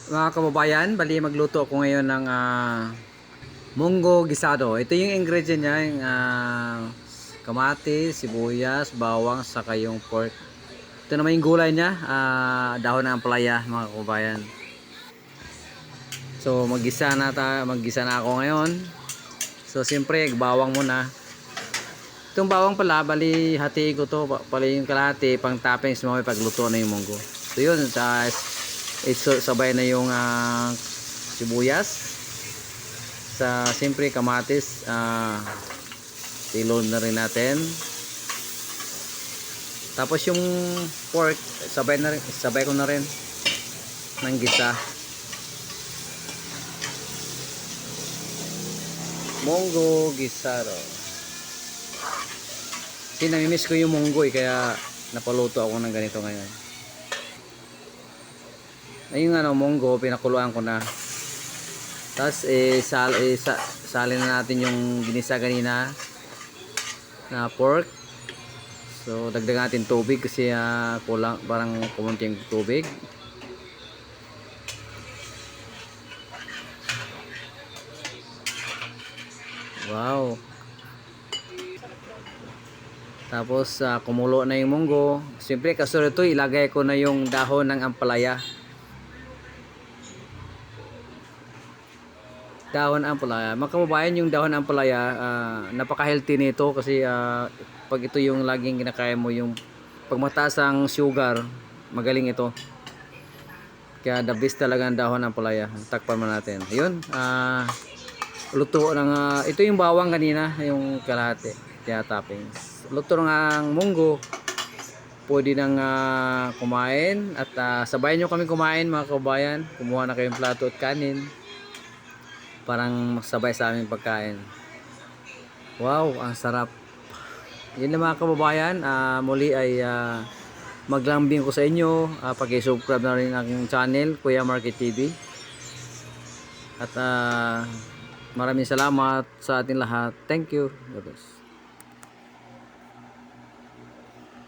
Mga kababayan, bali magluto ako ngayon ng munggo gisado. Ito yung ingredient niya, yung kamatis, sibuyas, bawang, saka yung pork. Ito naman yung gulay niya, dahon ng ampalaya mga kababayan. So maggisa na ako ngayon. So siyempre, bawang muna. Itong bawang pala, bali hatiin ko to, pali yung kalahati, pang toppings mo pagluto na yung munggo. So yun, sabay na yung sibuyas, sa siyempre kamatis, ilon na rin natin. Tapos yung pork, sabay ko na rin ng gisa. Munggo gisaro. Kasi namimiss ko yung munggo kaya napaluto ako ng ganito ngayon. Ayun munggo, pinakuluan ko na. Tapos salin na natin yung ginisa kanina na pork. So dagdagan natin tubig kasi kulang, parang kumunti yung tubig. Wow. Tapos kumulo na yung munggo. Siyempre kasunod ito, ilagay ko na yung dahon ng ampalaya. Dahon ampalaya. Mga kababayan, yung dahon ampalaya, napaka-healthy nito kasi pag ito yung laging kinakain mo, yung pag mataas ang sugar, magaling ito. Kaya the best talaga ang dahon ampalaya. Takpan mo natin. Ayun, luto ng ito yung bawang kanina, yung kalahati. Kaya toppings. Luto ng munggo. Pwede nang kumain at sabayan nyo kami kumain mga kababayan. Kumuha na kayong plato at kanin. Parang sabay sa aming pagkain. Wow, ang sarap. Yun na mga kababayan, muli ay maglambing ko sa inyo. Paki-subscribe na rin ang aking channel, Kuya Market TV. At maraming salamat sa ating lahat. Thank you. God bless.